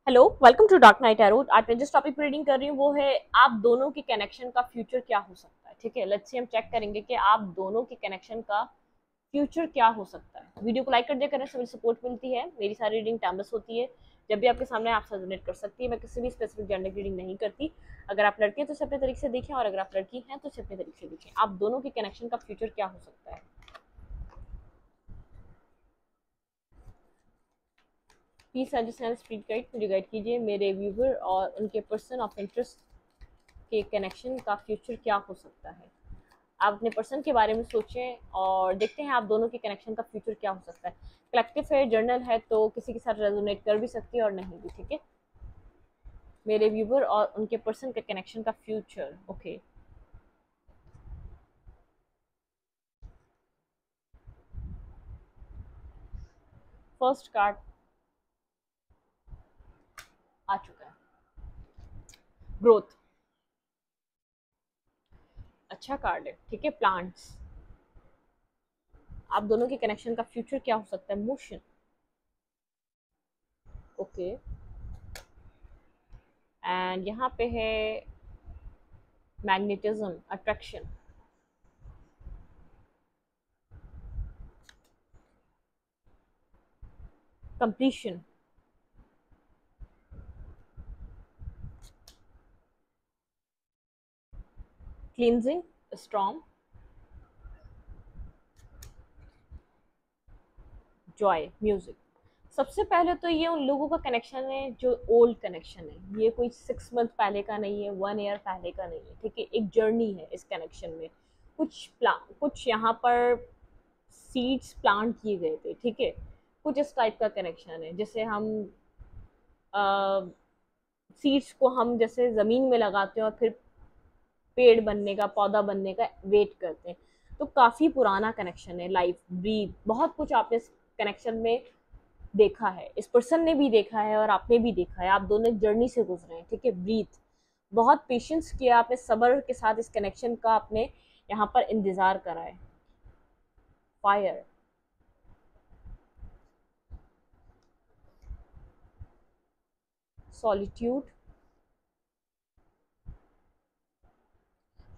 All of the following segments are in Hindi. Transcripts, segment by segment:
Hello, welcome to dark knight arrow. आज मैं जिस टॉपिक पर रीडिंग कर रही हूँ वो है आप दोनों के कनेक्शन का फ्यूचर क्या हो सकता है। ठीक है, लेट्स सी हम चेक करेंगे कि आप दोनों के कनेक्शन का फ्यूचर क्या हो सकता है। वीडियो को लाइक कर दिया करने से मेरी सपोर्ट मिलती है। मेरी सारी रीडिंग टाइमलेस होती है, जब भी आपके सामने आप रेजोनेट कर सकती है। मैं किसी भी स्पेसिफिक जेंडर की रीडिंग नहीं करती। अगर आप लड़के हैं तो इसे अपने तरीके से देखें, और अगर आप लड़की हैं तो इसे अपने तरीके से देखें। आप दोनों के कनेक्शन का फ्यूचर क्या हो सकता है। प्लीज सजेशन स्पीड गाइड मुझे गाइड कीजिए। मेरे व्यूवर और उनके पर्सन ऑफ इंटरेस्ट के कनेक्शन का फ्यूचर क्या हो सकता है। आप अपने पर्सन के बारे में सोचें और देखते हैं आप दोनों के कनेक्शन का फ्यूचर क्या हो सकता है। कलेक्टिव है, जर्नल है, तो किसी के साथ रेजोनेट कर भी सकती है और नहीं भी। ठीक है, मेरे व्यूवर और उनके पर्सन के कनेक्शन का फ्यूचर। ओके, फर्स्ट कार्ड आ चुका है, ग्रोथ। अच्छा कार्ड है। ठीक है, प्लांट्स। आप दोनों के कनेक्शन का फ्यूचर क्या हो सकता है। मोशन। ओके, एंड यहाँ पे है magnetism, attraction. Completion. Cleansing, strong, Joy, music. सबसे पहले तो ये उन लोगों का कनेक्शन है जो ओल्ड कनेक्शन है। ये कोई 6 मंथ पहले का नहीं है, 1 ईयर पहले का नहीं है। ठीक है, एक जर्नी है इस कनेक्शन में। कुछ यहाँ पर सीड्स प्लांट किए गए थे। ठीक है, कुछ इस टाइप का कनेक्शन है। जैसे हम सीड्स को हम जैसे ज़मीन में लगाते हैं और फिर पेड़ बनने का, पौधा बनने का वेट करते हैं। तो काफ़ी पुराना कनेक्शन है। लाइफ, ब्रीथ, बहुत कुछ आपने इस कनेक्शन में देखा है। इस पर्सन ने भी देखा है और आपने भी देखा है। आप दोनों एक जर्नी से गुजरे हैं। ठीक है, ब्रीथ, बहुत पेशेंस किया आपने, सब्र के साथ इस कनेक्शन का आपने यहाँ पर इंतजार करा है। Fire, solitude.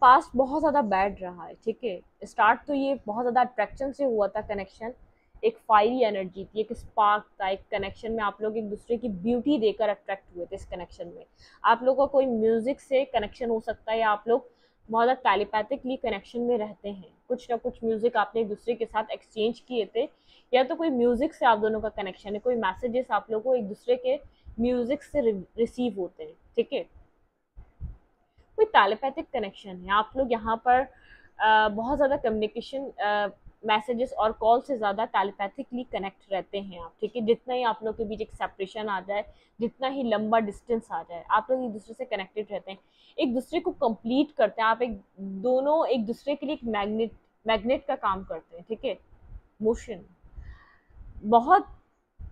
पास्ट बहुत ज़्यादा बैड रहा है। ठीक है, स्टार्ट तो ये बहुत ज़्यादा अट्रैक्शन से हुआ था कनेक्शन। एक फायरी एनर्जी थी, एक स्पार्क था। एक कनेक्शन में आप लोग एक दूसरे की ब्यूटी देकर अट्रैक्ट हुए थे। इस कनेक्शन में आप लोगों का कोई म्यूजिक से कनेक्शन हो सकता है, या आप लोग बहुत ज़्यादा टेलीपैथिकली कनेक्शन में रहते हैं। कुछ ना कुछ म्यूजिक आपने एक दूसरे के साथ एक्सचेंज किए थे, या तो कोई म्यूजिक से आप दोनों का कनेक्शन है। कोई मैसेजेस आप लोगों को एक दूसरे के म्यूजिक से रिसीव होते हैं। ठीक है, कोई टेलीपैथिक कनेक्शन है। आप लोग यहाँ पर बहुत ज़्यादा कम्युनिकेशन, मैसेजेस और कॉल से ज़्यादा टेलीपैथिकली कनेक्ट रहते हैं आप। ठीक है, जितना ही आप लोग के बीच एक सेपरेशन आ जाए, जितना ही लंबा डिस्टेंस आ जाए, आप लोग एक दूसरे से कनेक्टेड रहते हैं, एक दूसरे को कंप्लीट करते हैं। आप एक दोनों एक दूसरे के लिए एक मैग्नेट का काम करते हैं। ठीक है, मोशन। बहुत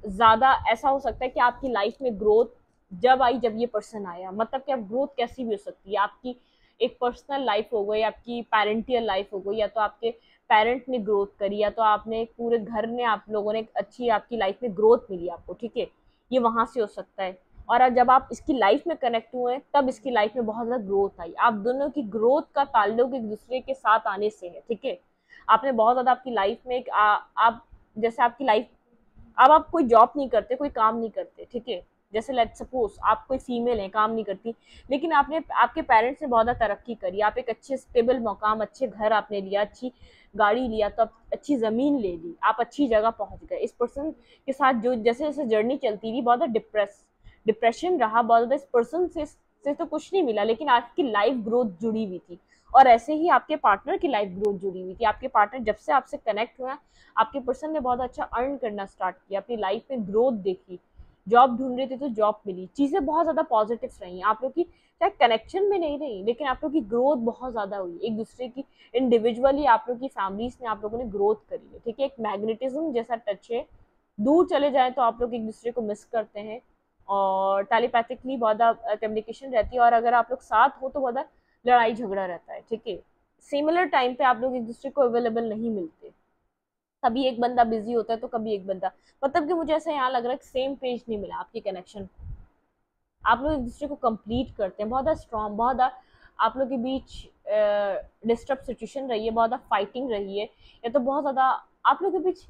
ज़्यादा ऐसा हो सकता है कि आपकी लाइफ में ग्रोथ जब आई, जब ये पर्सन आया। मतलब कि अब ग्रोथ कैसी भी हो सकती है। आपकी एक पर्सनल लाइफ हो गई, आपकी पेरेंटियल लाइफ हो गई, या तो आपके पेरेंट ने ग्रोथ करी, या तो आपने एक पूरे घर ने, आप लोगों ने एक अच्छी आपकी लाइफ में ग्रोथ मिली आपको। ठीक है, ये वहाँ से हो सकता है। और अब जब आप इसकी लाइफ में कनेक्ट हुए हैं, तब इसकी लाइफ में बहुत ज़्यादा ग्रोथ आई। आप दोनों की ग्रोथ का ताल्लुक एक दूसरे के साथ आने से है। ठीक है, आपने बहुत ज़्यादा आपकी लाइफ में एक आप जैसे आपकी लाइफ, अब आप कोई जॉब नहीं करते, कोई काम नहीं करते। ठीक है, जैसे लेट सपोज आप कोई फीमेल हैं, काम नहीं करती, लेकिन आपने आपके पेरेंट्स ने बहुत ज़्यादा तरक्की करी। आप एक अच्छे स्टेबल मकाम, अच्छे घर आपने लिया, अच्छी गाड़ी लिया, तो आप अच्छी ज़मीन ले ली, आप अच्छी जगह पहुंच गए। इस पर्सन के साथ जो जैसे जैसे जर्नी चलती रही, बहुत ज़्यादा डिप्रेशन रहा, बहुत ज़्यादा इस पर्सन से तो कुछ नहीं मिला, लेकिन आपकी लाइफ ग्रोथ जुड़ी हुई थी। और ऐसे ही आपके पार्टनर की लाइफ ग्रोथ जुड़ी हुई थी। आपके पार्टनर जब से आपसे कनेक्ट हुआ, आपके पर्सन ने बहुत अच्छा अर्न करना स्टार्ट किया, अपनी लाइफ में ग्रोथ देखी। जॉब ढूंढ रहे थे तो जॉब मिली, चीज़ें बहुत ज़्यादा पॉजिटिव रही। आप लोग की चाहे कनेक्शन में नहीं रही, लेकिन आप लोग की ग्रोथ बहुत ज़्यादा हुई एक दूसरे की। इंडिविजुअली आप लोग की फैमिलीज में आप लोगों ने ग्रोथ करी है। ठीक है, एक मैग्नेटिज्म जैसा टच है। दूर चले जाए तो आप लोग एक दूसरे को मिस करते हैं, और टेलीपैथिकली बहुत ज़्यादा कम्युनिकेशन रहती है। और अगर आप लोग साथ हो तो बहुत ज़्यादा लड़ाई झगड़ा रहता है। ठीक है, सिमिलर टाइम पे आप लोग एक दूसरे को अवेलेबल नहीं मिलते। कभी एक बंदा बिजी होता है तो कभी एक बंदा, मतलब कि मुझे ऐसा यहाँ लग रहा है कि सेम पेज नहीं मिला आपकी कनेक्शन। आप लोग एक दूसरे को कंप्लीट करते हैं, बहुत ज़्यादा स्ट्रॉन्ग, बहुत ज़्यादा आप लोग के बीच डिस्टर्ब सिचुएशन रही है, बहुत ज़्यादा फाइटिंग रही है, या तो बहुत ज़्यादा आप लोग के बीच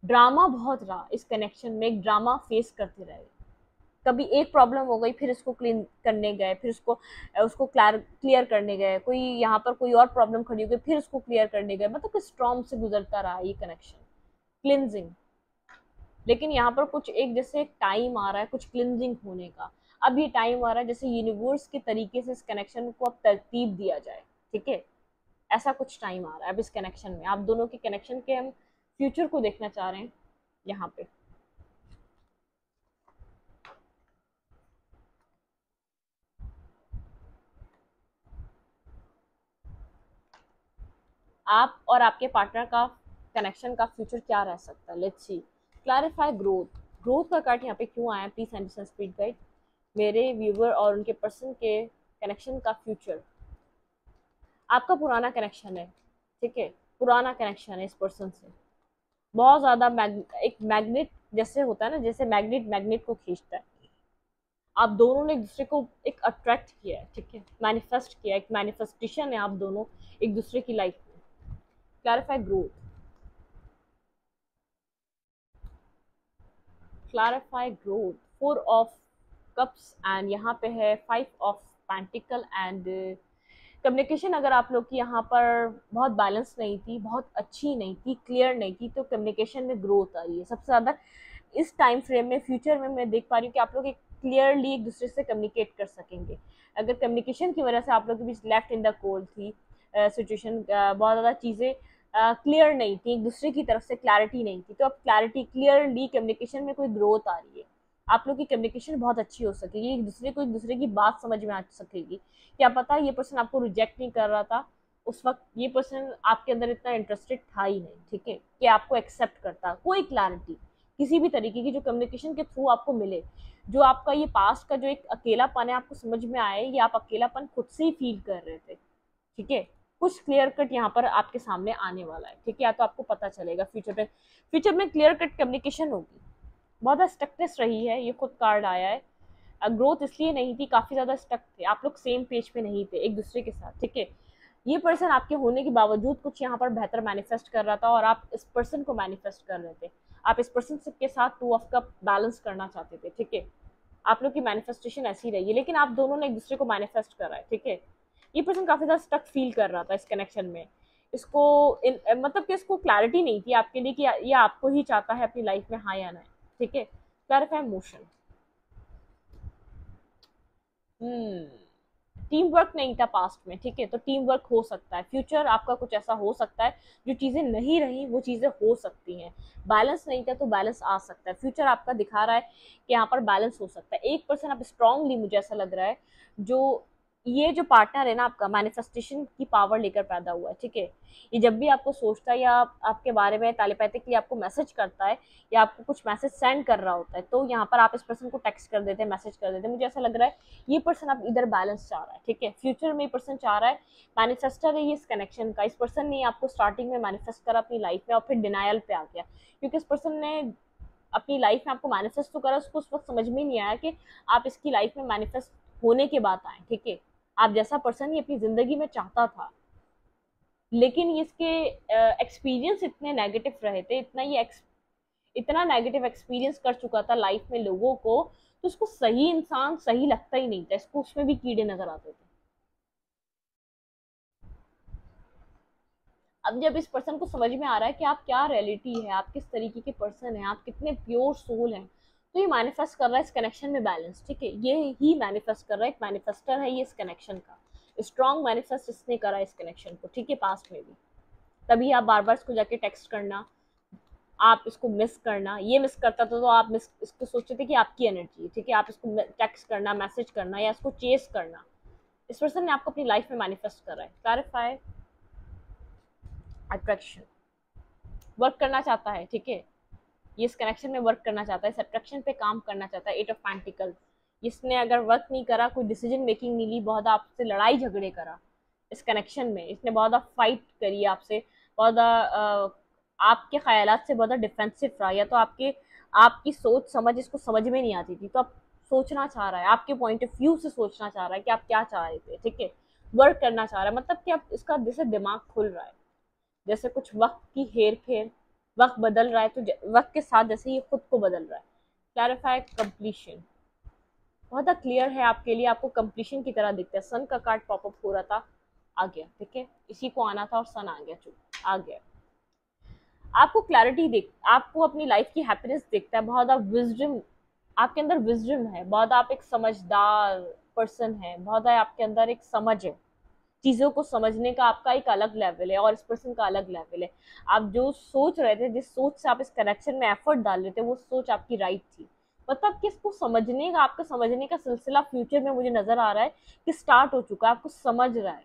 ड्रामा बहुत रहा, इस कनेक्शन में एक ड्रामा फेस करते रहे। कभी एक प्रॉब्लम हो गई, फिर इसको क्लीन करने गए, फिर उसको उसको क्लियर करने गए, कोई यहाँ पर कोई और प्रॉब्लम खड़ी हो गई, फिर उसको क्लियर करने गए, मतलब कि स्ट्रॉन्ग से गुजरता रहा ये कनेक्शन, क्लिनजिंग। लेकिन यहाँ पर कुछ एक जैसे टाइम आ रहा है कुछ क्लिनजिंग होने का। अब ये टाइम आ रहा है जैसे यूनिवर्स के तरीके से इस कनेक्शन को अब तरतीब दिया जाए, ठीक है, ऐसा कुछ टाइम आ रहा है अब इस कनेक्शन में। आप दोनों के कनेक्शन के हम फ्यूचर को देखना चाह रहे हैं यहाँ पे। आप और आपके पार्टनर का कनेक्शन का फ्यूचर क्या रह सकता है, let's see. Clarify growth. Growth का कार्ड यहाँ पे क्यों आया, प्लीज अंडरस्टैंड स्पीड गाइड। मेरे व्यूवर और उनके पर्सन के कनेक्शन का फ्यूचर। आपका पुराना कनेक्शन है, ठीक है, पुराना कनेक्शन है इस पर्सन से, बहुत ज्यादा एक मैग्नेट जैसे होता है ना, जैसे मैग्नेट मैग्नेट को खींचता है। आप दोनों ने एक दूसरे को एक अट्रैक्ट किया है, ठीक है, मैनिफेस्ट किया, एक मैनिफेस्टेशन है आप दोनों एक दूसरे की लाइफ में। Clarify growth. Clarify growth. Four of cups and यहाँ पे है five of pentacle and communication. अगर आप लोग की यहाँ पर बहुत बैलेंस नहीं थी, बहुत अच्छी नहीं थी, क्लियर नहीं थी, तो कम्युनिकेशन में ग्रोथ आ रही है सबसे ज़्यादा इस टाइम फ्रेम में। फ्यूचर में मैं देख पा रही हूँ कि आप लोग एक क्लियरली एक दूसरे से कम्युनिकेट कर सकेंगे। अगर कम्युनिकेशन की वजह से आप लोग के बीच लेफ्ट इन द कोल्ड थी सिचुएशन, बहुत ज़्यादा चीज़ें क्लियर नहीं थी, एक दूसरे की तरफ से क्लैरिटी नहीं थी, तो अब क्लैरिटी क्लियरली कम्युनिकेशन में कोई ग्रोथ आ रही है। आप लोग की कम्युनिकेशन बहुत अच्छी हो सकेगी, एक दूसरे की बात समझ में आ सकेगी। क्या पता ये पर्सन आपको रिजेक्ट नहीं कर रहा था उस वक्त, ये पर्सन आपके अंदर इतना इंटरेस्टेड था ही नहीं, ठीक है, कि आपको एक्सेप्ट करता। कोई क्लैरिटी किसी भी तरीके की जो कम्युनिकेशन के थ्रू आपको मिले, जो आपका ये पास्ट का जो एक अकेलापन है आपको समझ में आए, ये आप अकेलापन खुद से ही फील कर रहे थे, ठीक है, कुछ क्लियर कट यहाँ पर आपके सामने आने वाला है, ठीक है, या तो आपको पता चलेगा फ्यूचर में क्लियर कट कम्युनिकेशन होगी। बहुत ज़्यादा स्टकनेस रही है, ये खुद कार्ड आया है। ग्रोथ इसलिए नहीं थी, काफ़ी ज़्यादा स्टक थे आप लोग, सेम पेज पे नहीं थे एक दूसरे के साथ, ठीक है। ये पर्सन आपके होने के बावजूद कुछ यहाँ पर बेहतर मैनिफेस्ट कर रहा था और आप इस पर्सन को मैनिफेस्ट कर रहे थे। आप इस पर्सन के साथ टू ऑफ कप बैलेंस करना चाहते थे, ठीक है, आप लोग की मैनिफेस्टेशन ऐसी रही है, लेकिन आप दोनों ने एक दूसरे को मैनिफेस्ट करा है, ठीक है। ये पर्सन काफ़ी ज़्यादा स्टक फील कर रहा था इस कनेक्शन में। इसको मतलब कि इसको क्लैरिटी नहीं थी आपके लिए कि ये आपको ही चाहता है अपनी लाइफ में, हाँ या ना, ठीक है। Clarify motion. टीम वर्क नहीं था पास्ट में, ठीक है, तो टीम वर्क हो सकता है। फ्यूचर आपका कुछ ऐसा हो सकता है, जो चीज़ें नहीं रही वो चीज़ें हो सकती हैं। बैलेंस नहीं था तो बैलेंस आ सकता है। फ्यूचर आपका दिखा रहा है कि यहाँ पर बैलेंस हो सकता है। एक पर्सन आप स्ट्रांगली, मुझे ऐसा लग रहा है, जो ये जो पार्टनर है ना आपका, मैनिफेस्टेशन की पावर लेकर पैदा हुआ है, ठीक है। ये जब भी आपको सोचता है या आपके बारे में टेलीपैथिकली आपको मैसेज करता है या आपको कुछ मैसेज सेंड कर रहा होता है, तो यहाँ पर आप इस पर्सन को टेक्स्ट कर देते हैं, मैसेज कर देते हैं। मुझे ऐसा लग रहा है ये पर्सन अब इधर बैलेंस चाह रहा है, ठीक है। फ्यूचर में ये पर्सन चाह रहा है, मैनिफेस्टर है ये इस कनेक्शन का। इस पर्सन ने आपको स्टार्टिंग में मैनिफेस्ट करा अपनी लाइफ में और फिर डिनायल पे आ गया, क्योंकि इस पर्सन ने अपनी लाइफ में आपको मैनिफेस्ट तो करा, उसको उस वक्त समझ में नहीं आया कि आप इसकी लाइफ में मैनिफेस्ट होने के बाद आए, ठीक है। आप जैसा पर्सन ये अपनी जिंदगी में चाहता था, लेकिन इसके एक्सपीरियंस इतने नेगेटिव रहे थे, इतना नेगेटिव एक्सपीरियंस कर चुका था लाइफ में लोगों को, तो उसको सही इंसान सही लगता ही नहीं था, इसको उसमें भी कीड़े नजर आते थे। अब जब इस पर्सन को समझ में आ रहा है कि आप क्या रियलिटी है, आप किस तरीके के पर्सन हैं, आप कितने प्योर सोल हैं, तो ये मैनिफेस्ट कर रहा है इस कनेक्शन में बैलेंस, ठीक है। ये ही मैनिफेस्ट कर रहा है, एक मैनिफेस्टर है ये इस कनेक्शन का। स्ट्रॉन्ग मैनिफेस्ट इसने करा इस कनेक्शन को, ठीक है, पास्ट में भी। तभी आप बार बार इसको जाके टेक्स्ट करना, आप इसको मिस करना, ये मिस करता था तो आप मिस इसको सोचते थे कि आपकी एनर्जी है, ठीक है, आप इसको टेक्स्ट करना, मैसेज करना या इसको चेस करना। इस पर्सन ने आपको अपनी लाइफ में मैनिफेस्ट करा है। Clarify attraction. वर्क करना चाहता है, ठीक है, ये इस कनेक्शन में वर्क करना चाहता है, इस अट्रैक्शन पे काम करना चाहता है। Eight of pentacles. इसने अगर वर्क नहीं करा, कोई डिसीजन मेकिंग नहीं ली, बहुत आपसे लड़ाई झगड़े करा इस कनेक्शन में, इसने बहुत फाइट करी आपसे, बहुत आपके ख्यालात से बहुत डिफेंसिव रहा, या तो आपके आपकी सोच समझ इसको समझ में नहीं आती थी, तो अब सोचना चाह रहा है, आपके पॉइंट ऑफ व्यू से सोचना चाह रहा है कि आप क्या चाह रहे थे, ठीक है, वर्क करना चाह रहा है, मतलब कि अब इसका जैसे दिमाग खुल रहा है, जैसे कुछ वक्त की हेर फेर, वक्त बदल रहा है तो वक्त के साथ जैसे ये खुद को बदल रहा है। क्लैरिफाई कंप्लीशन बहुत ज़्यादा क्लियर है आपके लिए, आपको कंप्लीशन की तरह दिखता है। सन का कार्ड पॉपअप हो रहा था, आ गया, ठीक है, इसी को आना था और सन आ गया, चुप आ गया। आपको क्लैरिटी दिख, आपको अपनी लाइफ की हैप्पीनेस दिखता है, बहुत ज़्यादा विजडम आपके अंदर, विजडम है बहुत, आप एक समझदार पर्सन है, बहुत ज़्यादा आपके अंदर एक समझ है, चीज़ों को समझने का आपका एक अलग लेवल है और इस पर्सन का अलग लेवल है। आप जो सोच रहे थे, जिस सोच से आप इस कनेक्शन में एफर्ट डाल रहे थे, वो सोच आपकी राइट थी। मतलब कि इसको समझने का, आपका समझने का सिलसिला फ्यूचर में मुझे नजर आ रहा है कि स्टार्ट हो चुका है, आपको समझ रहा है,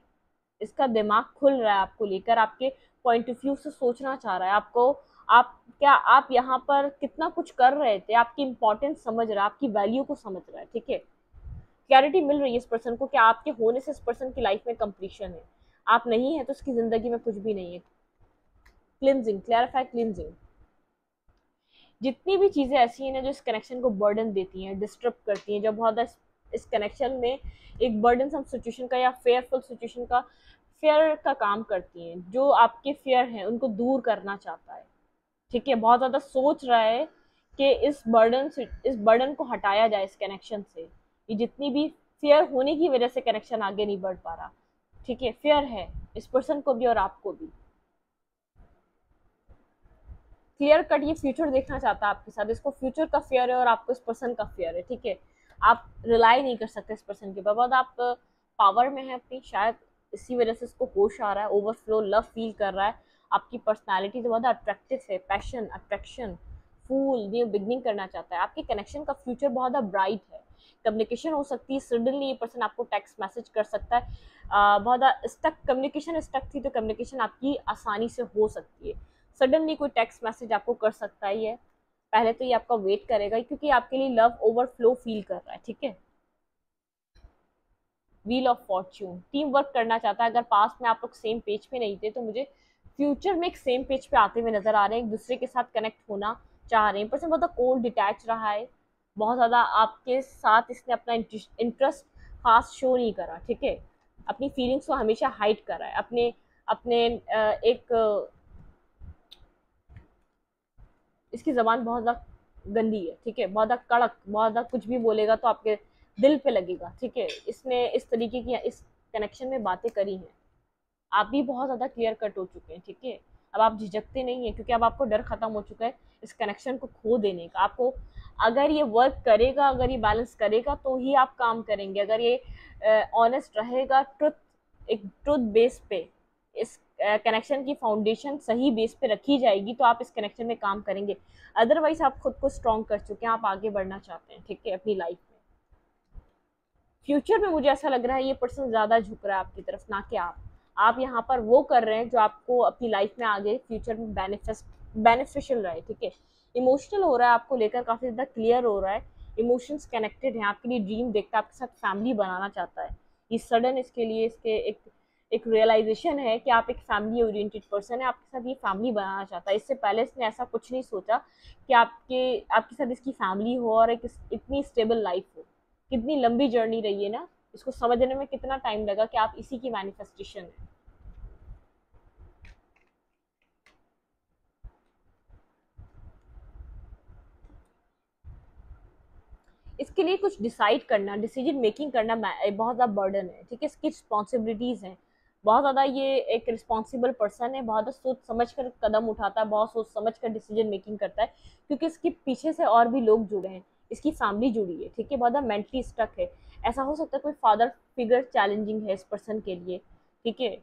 इसका दिमाग खुल रहा है आपको लेकर, आपके पॉइंट ऑफ व्यू से सोचना चाह रहा है आपको। आप क्या, आप यहाँ पर कितना कुछ कर रहे थे, आपकी इंपॉर्टेंस समझ रहा है, आपकी वैल्यू को समझ रहा है, ठीक है। क्लैरिटी मिल रही है इस पर्सन को कि आपके होने से इस पर्सन की लाइफ में कंप्लीशन है, आप नहीं है तो उसकी जिंदगी में कुछ भी नहीं है। क्लिनजिंग, क्लैरिफाई क्लिनजिंग, जितनी भी चीजें ऐसी हैं जो इस कनेक्शन को बर्डन देती हैं, डिस्टर्ब करती हैं, जो बहुत इस कनेक्शन में एक बर्डनसम सिचुएशन का या फेयरफुल सिचुएशन का, फेयर का काम करती हैं, जो आपके फेयर हैं उनको दूर करना चाहता है, ठीक है, बहुत ज्यादा सोच रहा है कि इस बर्डन को हटाया जाए इस कनेक्शन से। ये जितनी भी फेयर होने की वजह से कनेक्शन आगे नहीं बढ़ पा रहा, ठीक है, फेयर है इस पर्सन को भी और आपको भी। क्लियर कट ये फ्यूचर देखना चाहता है आपके साथ, इसको फ्यूचर का फेयर है और आपको इस पर्सन का फेयर है, ठीक है। आप रिलाई नहीं कर सकते इस पर्सन के ऊपर, बहुत आप पावर में है अपनी, शायद इसी वजह से इसको होश आ रहा है, ओवरफ्लो लव फील कर रहा है। आपकी पर्सनालिटी तो बहुत अट्रैक्टिव है, पैशन, अट्रैक्शन, फूल, न्यू बिगनिंग करना चाहता है। आपके कनेक्शन का फ्यूचर बहुत ज़्यादा ब्राइट है। कम्युनिकेशन हो सकती है, सडनली ये पर्सन आपको टेक्स्ट मैसेज कर सकता है। बहुत ज़्यादा स्टक कम्युनिकेशन स्टक थी तो कम्युनिकेशन आपकी आसानी से हो सकती है। सडनली कोई टेक्स्ट मैसेज आपको कर सकता ही है। पहले तो ये आपका वेट करेगा क्योंकि आपके लिए लव ओवरफ्लो फील कर रहा है, ठीक है। Wheel of Fortune, team work करना चाहता है। अगर पास्ट में आप लोग सेम पेज पे नहीं थे तो मुझे फ्यूचर में एक सेम पेज पे आते हुए नजर आ रहे हैं, एक दूसरे के साथ कनेक्ट होना चाह रहे हैं। पर्सन बहुत कोल्ड डिटैच रहा है, बहुत ज़्यादा आपके साथ इसने अपना इंटरेस्ट खास शो नहीं करा, ठीक है, अपनी फीलिंग्स को हमेशा हाइड करा है, अपने अपने एक इसकी ज़बान बहुत ज़्यादा गंदी है, ठीक है, बहुत ज़्यादा कड़क, बहुत ज़्यादा कुछ भी बोलेगा तो आपके दिल पे लगेगा, ठीक है। इसने इस तरीके की इस कनेक्शन में बातें करी हैं। आप भी बहुत ज़्यादा क्लियर कट हो चुके हैं, ठीक है। अब आप झिझकते नहीं हैं क्योंकि अब आपको डर खत्म हो चुका है इस कनेक्शन को खो देने का। आपको अगर ये वर्क करेगा, अगर ये बैलेंस करेगा तो ही आप काम करेंगे। अगर ये ऑनेस्ट रहेगा, एक ट्रुथ बेस पे इस कनेक्शन की फाउंडेशन सही बेस पे रखी जाएगी तो आप इस कनेक्शन में काम करेंगे। अदरवाइज आप खुद को स्ट्रॉन्ग कर चुके हैं, आप आगे बढ़ना चाहते हैं, ठीक है, अपनी लाइफ में। फ्यूचर में मुझे ऐसा लग रहा है ये पर्सन ज़्यादा झुक रहा है आपकी तरफ, ना कि आप यहाँ पर वो कर रहे हैं जो आपको अपनी लाइफ में आगे फ्यूचर में बेनिफिशियल रहे, ठीक है। इमोशनल हो रहा है, आपको लेकर काफ़ी ज़्यादा क्लियर हो रहा है, इमोशंस कनेक्टेड हैं, आपके लिए ड्रीम देखता है, आपके साथ फैमिली बनाना चाहता है। ये सडन इसके लिए इसके एक रियलाइजेशन है कि आप एक फैमिली ओरिएंटेड पर्सन है, आपके साथ ये फैमिली बनाना चाहता है। इससे पहले इसने ऐसा कुछ नहीं सोचा कि आपके साथ इसकी फैमिली हो और एक इतनी स्टेबल लाइफ हो। कितनी लंबी जर्नी रही है ना, इसको समझने में कितना टाइम लगा कि आप इसी की मैनिफेस्टेशन है। इसके लिए कुछ डिसाइड करना, डिसीजन मेकिंग करना बहुत ज़्यादा बर्डन है, ठीक है, इसकी रिस्पॉन्सिबिलिटीज़ हैं बहुत ज़्यादा। ये एक रिस्पॉन्सिबल पर्सन है, बहुत सोच समझ कर कदम उठाता है, बहुत सोच समझ कर डिसीजन मेकिंग करता है क्योंकि इसके पीछे से और भी लोग जुड़े हैं, इसकी फैमिली जुड़ी है, ठीक है, बहुत ज़्यादा मेंटली स्टक है। ऐसा हो सकता है कोई फादर फिगर चैलेंजिंग है इस पर्सन के लिए, ठीक है,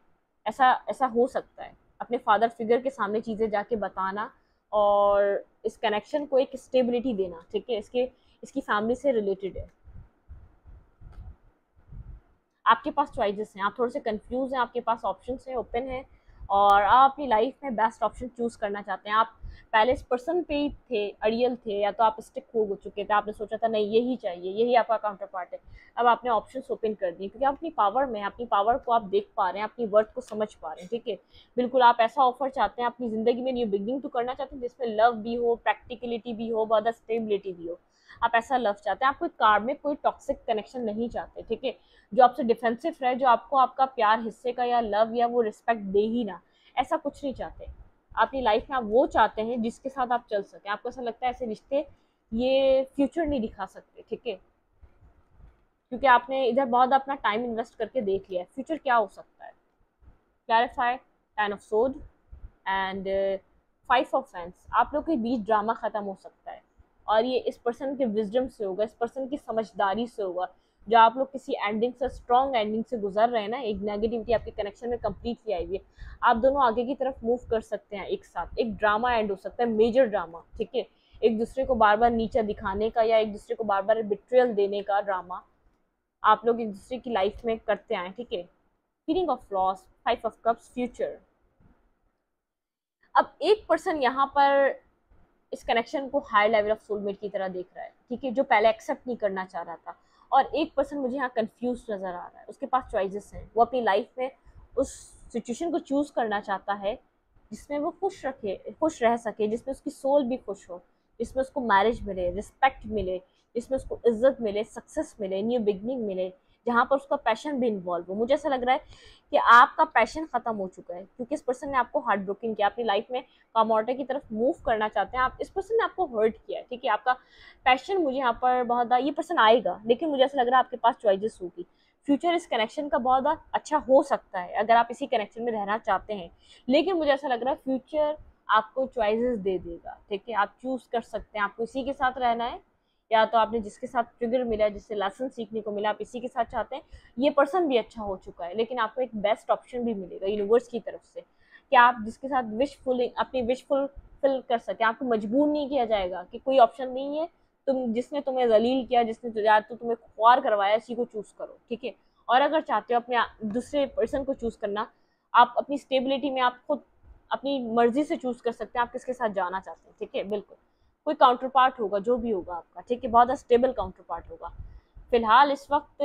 ऐसा ऐसा हो सकता है। अपने फादर फिगर के सामने चीज़ें जाके बताना और इस कनेक्शन को एक स्टेबिलिटी देना, ठीक है, इसकी फैमिली से रिलेटेड है। आपके पास चॉइसेस हैं, आप थोड़े से कंफ्यूज हैं, आपके पास ऑप्शंस हैं, ओपन हैं और आप अपनी लाइफ में बेस्ट ऑप्शन चूज करना चाहते हैं। आप पहले इस पर्सन पे ही थे, अड़ियल थे, या तो आप स्टिक हो चुके थे, आपने सोचा था नहीं यही चाहिए, यही आपका काउंटर पार्ट है। अब आपने ऑप्शन ओपन कर दिए क्योंकि आप अपनी पावर में, अपनी पावर को आप देख पा रहे हैं, अपनी वर्थ को समझ पा रहे हैं। ठीक है, बिल्कुल आप ऐसा ऑफर चाहते हैं अपनी जिंदगी में, न्यू बिगनिंग तो करना चाहते हैं जिसमें लव भी हो, प्रैक्टिकलिटी भी हो, बहुत स्टेबिलिटी भी हो। आप ऐसा लव चाहते हैं, आप कोई कार्मिक, कोई टॉक्सिक कनेक्शन नहीं चाहते। ठीक है, जो आपसे डिफेंसिव रहे, जो आपको आपका प्यार हिस्से का या लव या वो रिस्पेक्ट दे ही ना, ऐसा कुछ नहीं चाहते। अपनी लाइफ में आप वो चाहते हैं जिसके साथ आप चल सकें। आपको ऐसा लगता है ऐसे रिश्ते ये फ्यूचर नहीं दिखा सकते। ठीक है, क्योंकि आपने इधर बहुत अपना टाइम इन्वेस्ट करके देख लिया है फ्यूचर क्या हो सकता है। क्लैरिफाई, टेन ऑफ सोड एंड फाइव ऑफ फैंस। आप लोग के बीच ड्रामा खत्म हो सकता है, और ये इस पर्सन के विजडम से होगा, इस पर्सन की समझदारी से होगा। जो आप लोग किसी एंडिंग से, स्ट्रॉन्ग एंडिंग से गुजर रहे हैं ना, एक नेगेटिविटी आपके कनेक्शन में कंप्लीटली आई हुई है, आप दोनों आगे की तरफ मूव कर सकते हैं एक साथ। एक ड्रामा एंड हो सकता है, मेजर ड्रामा। ठीक है, एक दूसरे को बार बार नीचा दिखाने का या एक दूसरे को बार बार बिट्रियल देने का ड्रामा आप लोग एक दूसरे की लाइफ में करते आए। ठीक है, feeling of loss, five of cups, future. अब एक पर्सन यहाँ पर इस कनेक्शन को हाई लेवल ऑफ सोलमेट की तरह देख रहा है। ठीक है, जो पहले एक्सेप्ट नहीं करना चाह रहा था। और एक पर्सन मुझे यहाँ कंफ्यूज नजर आ रहा है, उसके पास चॉइसेस हैं, वो अपनी लाइफ में उस सिचुएशन को चूज करना चाहता है जिसमें वो खुश रह सके, जिसमें उसकी सोल भी खुश हो, जिसमें उसको मैरिज मिले, रिस्पेक्ट मिले, जिसमें उसको इज्जत मिले, सक्सेस मिले, न्यू बिगनिंग मिले, जहाँ पर उसका पैशन भी इन्वॉल्व हो। मुझे ऐसा लग रहा है कि आपका पैशन खत्म हो चुका है क्योंकि इस पर्सन ने आपको हार्ट ब्रोकन किया, अपनी लाइफ में कमोर्टे की तरफ मूव करना चाहते हैं आप, इस पर्सन ने आपको हर्ट किया है। ठीक है, आपका पैशन मुझे यहाँ पर बहुत, ये पर्सन आएगा, लेकिन मुझे ऐसा लग रहा है आपके पास चॉइसेस होगी। फ्यूचर इस कनेक्शन का बहुत अच्छा हो सकता है अगर आप इसी कनेक्शन में रहना चाहते हैं, लेकिन मुझे ऐसा लग रहा है फ्यूचर आपको चॉइसेस दे देगा। ठीक है, आप चूज कर सकते हैं आपको इसी के साथ रहना है, या तो आपने जिसके साथ ट्रिगर मिला है, जिससे लेसन सीखने को मिला, आप इसी के साथ चाहते हैं। ये पर्सन भी अच्छा हो चुका है, लेकिन आपको एक बेस्ट ऑप्शन भी मिलेगा यूनिवर्स की तरफ से कि आप जिसके साथ अपनी विश फुलफिल कर सके। आपको मजबूर नहीं किया जाएगा कि कोई ऑप्शन नहीं है, तुम जिसने तुम्हें जलील किया, जिसने तो तुम्हें ख्वार करवाया, इसी को चूज करो। ठीक है, और अगर चाहते हो अपने दूसरे पर्सन को चूज करना, आप अपनी स्टेबिलिटी में आप खुद अपनी मर्जी से चूज कर सकते हैं आप किसके साथ जाना चाहते हैं। ठीक है, बिल्कुल कोई काउंटर पार्ट होगा जो भी होगा आपका। ठीक है, बहुत स्टेबल काउंटर पार्ट होगा। फिलहाल इस वक्त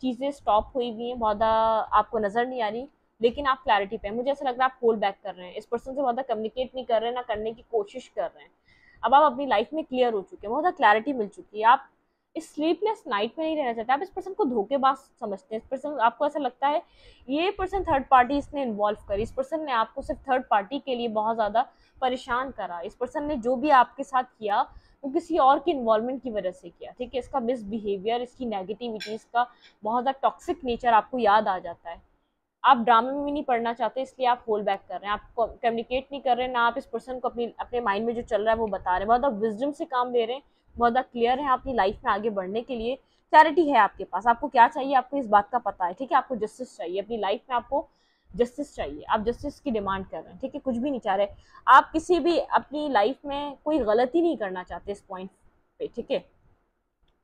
चीज़ें स्टॉप हुई हुई हैं, बहुत आपको नज़र नहीं आ रही, लेकिन आप क्लैरिटी पे हैं। मुझे ऐसा लग रहा है आप होल्ड बैक कर रहे हैं, इस पर्सन से बहुत कम्युनिकेट नहीं कर रहे हैं, ना करने की कोशिश कर रहे हैं। अब आप अपनी लाइफ में क्लियर हो चुके हैं, बहुत क्लैरिटी मिल चुकी है। आप इस स्लीपलेस नाइट में नहीं रहना चाहते, आप इस पर्सन को धोखेबाज समझते हैं। इस पर्सन, आपको ऐसा लगता है ये पर्सन थर्ड पार्टी इसने इन्वॉल्व करी, इस पर्सन ने आपको सिर्फ थर्ड पार्टी के लिए बहुत ज़्यादा परेशान करा, इस पर्सन ने जो भी आपके साथ किया वो किसी और की इन्वॉल्वमेंट की वजह से किया। ठीक है, इसका मिसबिहेवियर, इसकी नेगेटिविटी, इसका बहुत ज़्यादा टॉक्सिक नेचर आपको याद आ जाता है। आप ड्रामे में भी नहीं पढ़ना चाहते, इसलिए आप होल्ड बैक कर रहे हैं, आप कम्युनिकेट नहीं कर रहे हैं, ना आप इस पर्सन को अपने माइंड में जो चल रहा है वो बता रहे हैं। बहुत ज़्यादा विजडम से काम ले रहे हैं, बहुत ज़्यादा क्लियर है अपनी लाइफ में आगे बढ़ने के लिए। क्लैरिटी है आपके पास, आपको क्या चाहिए, आपको इस बात का पता है। ठीक है, आपको जस्टिस चाहिए अपनी लाइफ में, आपको जस्टिस चाहिए, आप जस्टिस की डिमांड कर रहे हैं। ठीक है, कुछ भी नहीं चाह रहे आप, किसी भी अपनी लाइफ में कोई गलती नहीं करना चाहते इस पॉइंट पे। ठीक है,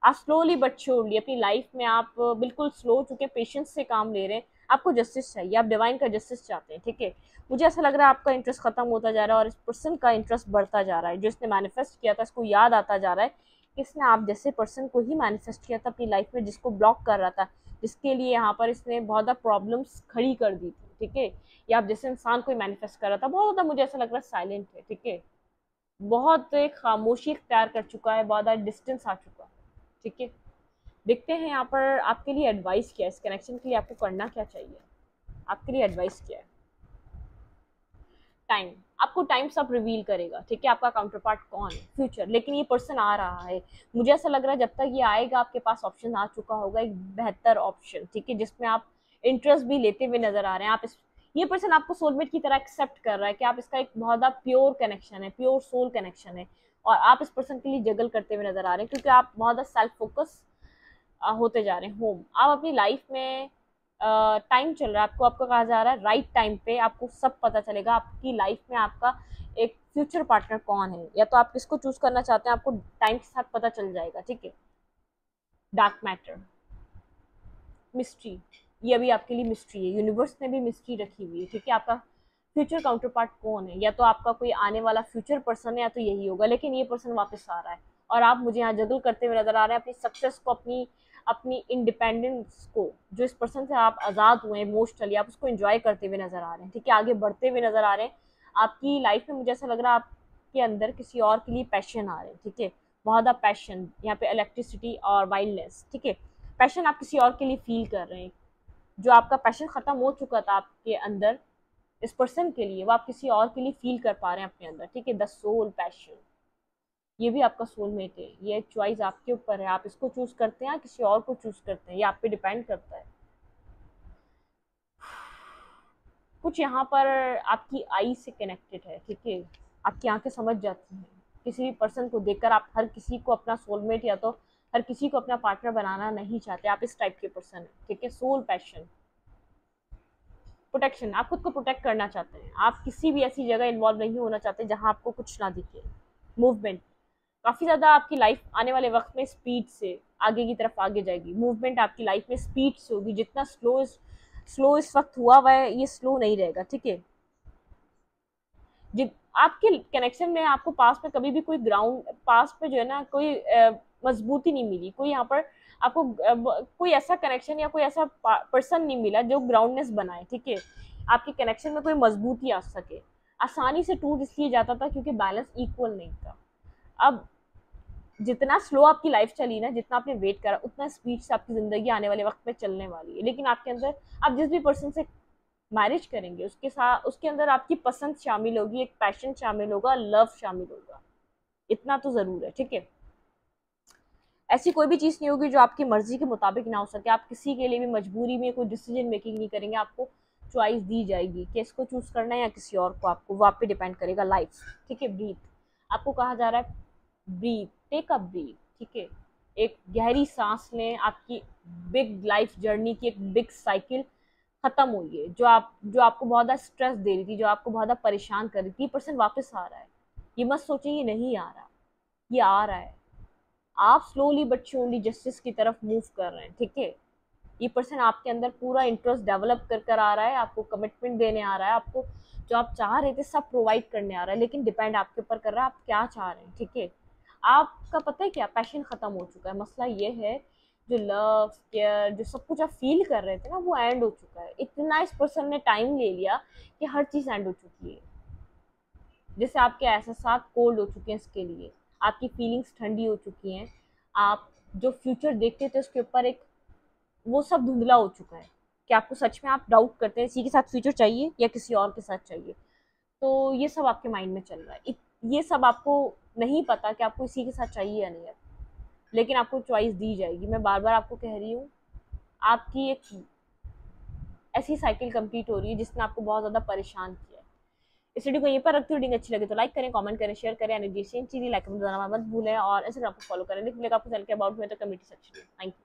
आप स्लोली बट श्योरली अपनी लाइफ में आप बिल्कुल स्लो हो चुके, पेशेंस से काम ले रहे हैं, आपको जस्टिस चाहिए, आप डिवाइन का जस्टिस चाहते हैं। ठीक है, मुझे ऐसा लग रहा है आपका इंटरेस्ट खत्म होता जा रहा है और इस पर्सन का इंटरेस्ट बढ़ता जा रहा है। जो इसने मैनिफेस्ट किया था इसको याद आता जा रहा है कि इसने आप जैसे पर्सन को ही मैनिफेस्ट किया था अपनी लाइफ में, जिसको ब्लॉक कर रहा था, जिसके लिए यहाँ पर इसने बहुत ज़्यादा प्रॉब्लम्स खड़ी कर दी थी। ठीक है, या आप जैसे इंसान को मैनिफेस्ट कर रहा था, बहुत ज़्यादा मुझे ऐसा लग रहा है साइलेंट है। ठीक है, बहुत एक खामोशी इख्तियार कर चुका है, बहुत ज़्यादा डिस्टेंस आ चुका है। ठीक है, देखते हैं यहाँ पर आपके लिए एडवाइस क्या है, इस कनेक्शन के लिए आपको करना क्या चाहिए, आपके लिए एडवाइस क्या है। टाइम, आपको टाइम सब रिवील करेगा। ठीक है, आपका काउंटर पार्ट कौन है, फ्यूचर, लेकिन ये पर्सन आ रहा है। मुझे ऐसा लग रहा है जब तक ये आएगा आपके पास ऑप्शन आ चुका होगा, एक बेहतर ऑप्शन। ठीक है, जिसमें आप इंटरेस्ट भी लेते हुए नजर आ रहे हैं। ये पर्सन आपको सोलमेट की तरह एक्सेप्ट कर रहा है कि आप इसका एक बहुत ज़्यादा प्योर कनेक्शन है, प्योर सोल कनेक्शन है, और आप इस पर्सन के लिए जगल करते हुए नजर आ रहे हैं क्योंकि आप बहुत ज़्यादा सेल्फ फोकस होते जा रहे हैं। होम, आप अपनी लाइफ में टाइम चल रहा है, आपको कहा जा रहा है राइट टाइम पे आपको सब पता चलेगा आपकी लाइफ में आपका एक फ्यूचर पार्टनर कौन है, या तो आप किसको चूज करना चाहते हैं आपको टाइम के साथ पता चल जाएगा। ठीक है, डार्क मैटर, मिस्ट्री, ये अभी आपके लिए मिस्ट्री है, यूनिवर्स ने भी मिस्ट्री रखी हुई है। ठीक है, आपका फ्यूचर काउंटर पार्ट कौन है, या तो आपका कोई आने वाला फ्यूचर पर्सन है या तो यही होगा, लेकिन ये पर्सन वापस आ रहा है और आप मुझे यहाँ जगल करते हुए नजर आ रहे हैं अपनी सक्सेस को, अपनी अपनी इंडिपेंडेंस को, जो इस पर्सन से आप आज़ाद हुए हैं इमोशनली, आप उसको एंजॉय करते हुए नजर आ रहे हैं, ठीक है, आगे बढ़ते हुए नजर आ रहे हैं। आपकी लाइफ में मुझे ऐसा लग रहा है आपके अंदर किसी और के लिए पैशन आ रहे हैं, ठीक है, बहुत ज़्यादा पैशन, यहाँ पे इलेक्ट्रिसिटी और वाइल्डनेस, ठीक है, पैशन आप किसी और के लिए फील कर रहे हैं। जो आपका पैशन खत्म हो चुका था आपके अंदर इस पर्सन के लिए, वो आप किसी और के लिए फील कर पा रहे हैं अपने अंदर, ठीक है, द सोल पैशन, ये भी आपका सोलमेट है। ये चॉइस आपके ऊपर है, आप इसको चूज करते हैं या किसी और को चूज करते हैं, ये आप पे डिपेंड करता है। कुछ यहाँ पर आपकी आई से कनेक्टेड है, ठीक है, आपकी आंखें समझ जाती हैं किसी भी पर्सन को देखकर। आप हर किसी को अपना सोलमेट या तो हर किसी को अपना पार्टनर बनाना नहीं चाहते, आप इस टाइप के पर्सन हैं, ठीक है। सोल पैशन, प्रोटेक्शन, आप खुद को प्रोटेक्ट करना चाहते हैं, आप किसी भी ऐसी जगह इन्वॉल्व नहीं होना चाहते जहां आपको कुछ ना दिखे। मूवमेंट, काफ़ी ज़्यादा आपकी लाइफ आने वाले वक्त में स्पीड से आगे की तरफ आगे जाएगी। मूवमेंट आपकी लाइफ में स्पीड से होगी, जितना स्लो इस वक्त हुआ है ये स्लो नहीं रहेगा, ठीक है। जित आपके कनेक्शन में आपको पास में कभी भी कोई ग्राउंड, पास में जो है ना कोई मजबूती नहीं मिली, कोई यहाँ पर आपको कोई ऐसा कनेक्शन या कोई ऐसा पर्सन नहीं मिला जो ग्राउंडनेस बनाए, ठीक है, आपके कनेक्शन में कोई मजबूती आ सके। आसानी से टूट इसलिए जाता था क्योंकि बैलेंस इक्वल नहीं था। अब जितना स्लो आपकी लाइफ चली ना, जितना आपने वेट करा, उतना स्पीड से आपकी ज़िंदगी आने वाले वक्त में चलने वाली है। लेकिन आपके अंदर, आप जिस भी पर्सन से मैरिज करेंगे उसके साथ, उसके अंदर आपकी पसंद शामिल होगी, एक पैशन शामिल होगा, लव शामिल होगा, इतना तो ज़रूर है, ठीक है। ऐसी कोई भी चीज़ नहीं होगी जो आपकी मर्जी के मुताबिक ना हो सके। आप किसी के लिए भी मजबूरी में कोई डिसीजन मेकिंग नहीं करेंगे, आपको चॉइस दी जाएगी कि इसको चूज़ करना है या किसी और को, आपको वो आप पे डिपेंड करेगा। लाइफ, ठीक है, ब्रीथ, आपको कहा जा रहा है ब्रीथ, टेक अ ब्रीथ, ठीक है, एक गहरी सांस लें। आपकी बिग लाइफ जर्नी की एक बिग साइकिल खत्म हुई है, जो आपको बहुत ज़्यादा स्ट्रेस दे रही थी, जो आपको बहुत ज़्यादा परेशान कर रही थी, ये पर्सन वापस आ रहा है। ये मत सोचिए ये नहीं आ रहा, ये आ रहा है। आप स्लोली बट श्योरली जस्टिस की तरफ मूव कर रहे हैं, ठीक है। ये पर्सन आपके अंदर पूरा इंटरेस्ट डेवलप कर आ रहा है, आपको कमिटमेंट देने आ रहा है, आपको जो आप चाह रहे थे सब प्रोवाइड करने आ रहा है, लेकिन डिपेंड आपके ऊपर कर रहा है आप क्या चाह रहे हैं, ठीक है। आपका पता है क्या, पैशन खत्म हो चुका है। मसला ये है जो लव केयर जो सब कुछ आप फील कर रहे थे ना, वो एंड हो चुका है। इतना इस पर्सन ने टाइम ले लिया कि हर चीज़ एंड हो चुकी है। जैसे आपके एहसास कोल्ड हो चुके हैं इसके लिए, आपकी फीलिंग्स ठंडी हो चुकी हैं, आप जो फ्यूचर देखते थे उसके ऊपर एक वो सब धुंधला हो चुका है कि आपको सच में आप डाउट करते हैं इसी के साथ फ्यूचर चाहिए या किसी और के साथ चाहिए। तो ये सब आपके माइंड में चल रहा है। ये सब आपको नहीं पता कि आपको इसी के साथ चाहिए या नहीं है, लेकिन आपको चॉइस दी जाएगी। मैं बार बार आपको कह रही हूँ, आपकी एक ऐसी साइकिल कंप्लीट हो रही है जिसने आपको बहुत ज़्यादा परेशान किया है। इस वीडियो को यहीं पर रखती हूँ। वीडियो अच्छी लगे तो लाइक करें, कमेंट करें, शेयर करें, एंड लाइक करना मत भूलें, और इंस्टाग्राम को फॉलो करें। लिख मिलेगा आपको चैनल के अबाउट में तो कम्युनिटी सेक्शन में। Thank you.